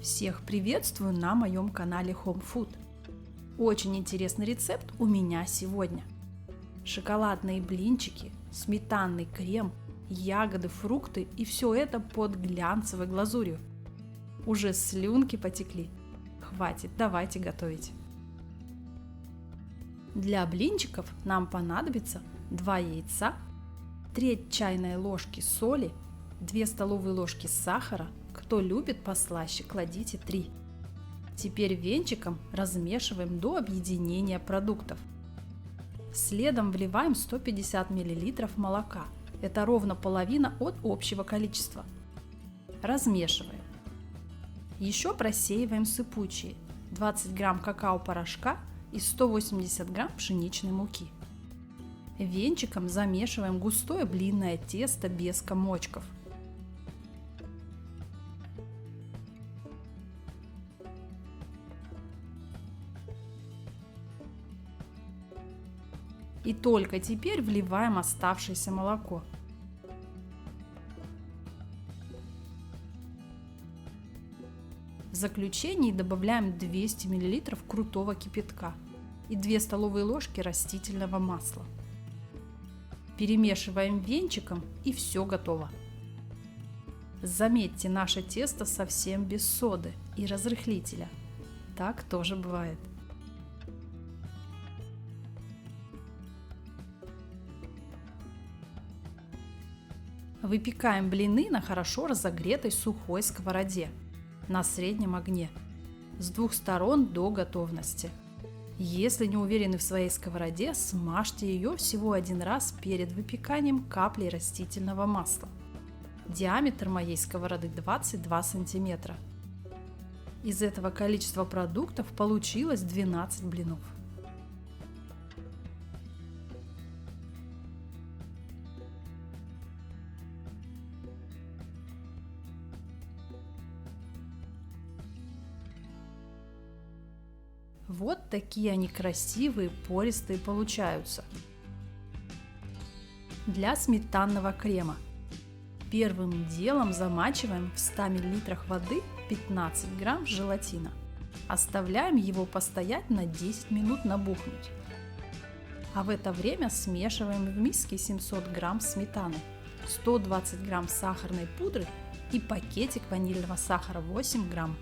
Всех приветствую на моем канале Home Food. Очень интересный рецепт у меня сегодня. Шоколадные блинчики, сметанный крем, ягоды, фрукты и все это под глянцевой глазурью. Уже слюнки потекли. Хватит, давайте готовить. Для блинчиков нам понадобится 2 яйца, треть чайной ложки соли, 2 столовые ложки сахара. Кто любит послаще, кладите 3. Теперь венчиком размешиваем до объединения продуктов. Следом вливаем 150 мл молока. Это ровно половина от общего количества. Размешиваем. Еще просеиваем сыпучие 20 грамм какао-порошка и 180 грамм пшеничной муки. Венчиком замешиваем густое блинное тесто без комочков. И только теперь вливаем оставшееся молоко. В заключении добавляем 200 мл крутого кипятка и 2 столовые ложки растительного масла. Перемешиваем венчиком и все готово. Заметьте, наше тесто совсем без соды и разрыхлителя. Так тоже бывает. Выпекаем блины на хорошо разогретой сухой сковороде на среднем огне с 2 сторон до готовности. Если не уверены в своей сковороде, смажьте ее всего 1 раз перед выпеканием каплей растительного масла. Диаметр моей сковороды 22 см. Из этого количества продуктов получилось 12 блинов. Вот такие они красивые, пористые получаются. Для сметанного крема первым делом замачиваем в 100 мл воды 15 грамм желатина. Оставляем его постоять на 10 минут набухнуть. А в это время смешиваем в миске 700 грамм сметаны, 120 грамм сахарной пудры и пакетик ванильного сахара 8 грамм.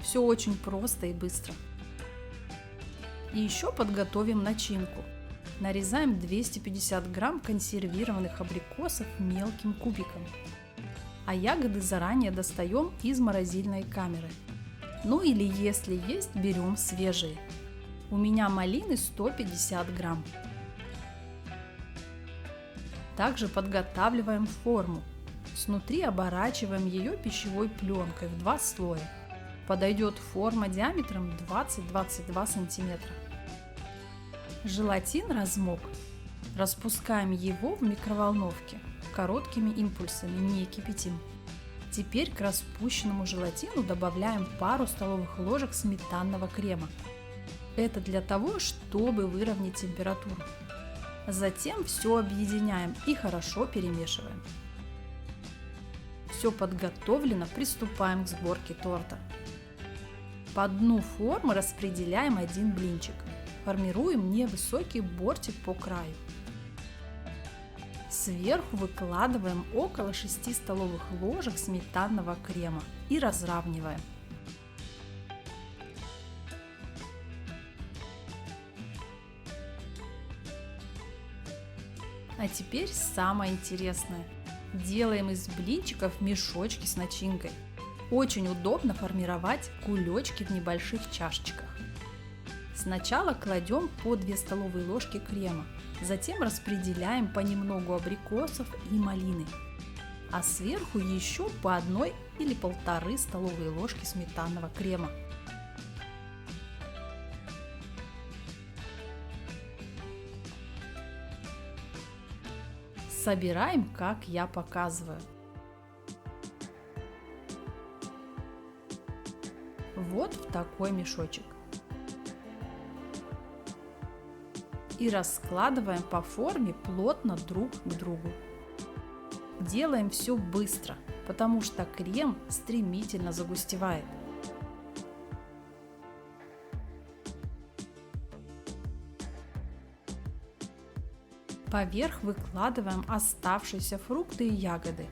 Все очень просто и быстро. И еще подготовим начинку. Нарезаем 250 грамм консервированных абрикосов мелким кубиком. А ягоды заранее достаем из морозильной камеры. Ну или если есть, берем свежие. У меня малины 150 грамм. Также подготавливаем форму. Снутри оборачиваем ее пищевой пленкой в 2 слоя. Подойдет форма диаметром 20-22 см. Желатин размок. Распускаем его в микроволновке короткими импульсами, не кипятим. Теперь к распущенному желатину добавляем пару столовых ложек сметанного крема. Это для того, чтобы выровнять температуру. Затем все объединяем и хорошо перемешиваем. Все подготовлено, приступаем к сборке торта. По дну формы распределяем 1 блинчик. Формируем невысокий бортик по краю. Сверху выкладываем около 6 столовых ложек сметанного крема и разравниваем. А теперь самое интересное. Делаем из блинчиков мешочки с начинкой. Очень удобно формировать кулечки в небольших чашечках. Сначала кладем по 2 столовые ложки крема, затем распределяем понемногу абрикосов и малины, а сверху еще по 1 или 1,5 столовые ложки сметанного крема. Собираем, как я показываю. Вот в такой мешочек. И раскладываем по форме плотно друг к другу. Делаем все быстро, потому что крем стремительно загустевает. Поверх выкладываем оставшиеся фрукты и ягоды.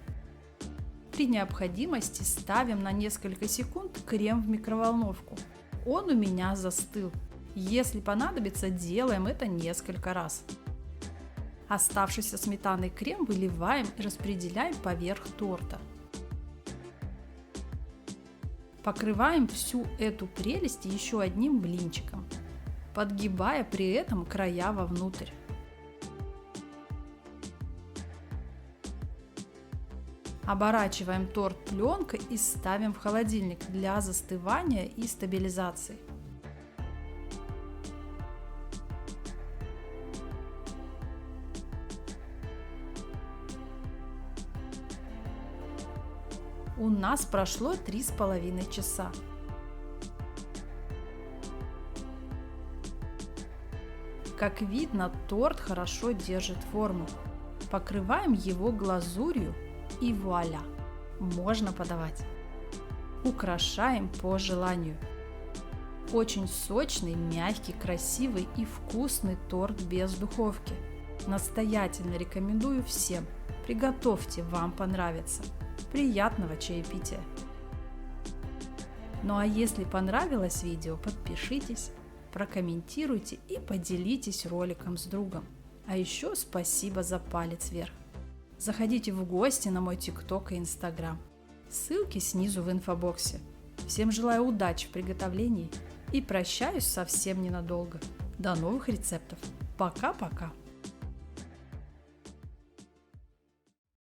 При необходимости ставим на несколько секунд крем в микроволновку. Он у меня застыл. Если понадобится, делаем это несколько раз. Оставшийся сметанный крем выливаем и распределяем поверх торта. Покрываем всю эту прелесть еще одним блинчиком, подгибая при этом края вовнутрь. Оборачиваем торт пленкой и ставим в холодильник для застывания и стабилизации. У нас прошло 3,5 часа. Как видно, торт хорошо держит форму. Покрываем его глазурью и вуаля! Можно подавать. Украшаем по желанию. Очень сочный, мягкий, красивый и вкусный торт без духовки. Настоятельно рекомендую всем. Приготовьте, вам понравится. Приятного чаепития! Ну а если понравилось видео, подпишитесь, прокомментируйте и поделитесь роликом с другом. А еще спасибо за палец вверх. Заходите в гости на мой ТикТок и Инстаграм. Ссылки снизу в инфобоксе. Всем желаю удачи в приготовлении и прощаюсь совсем ненадолго. До новых рецептов. Пока-пока!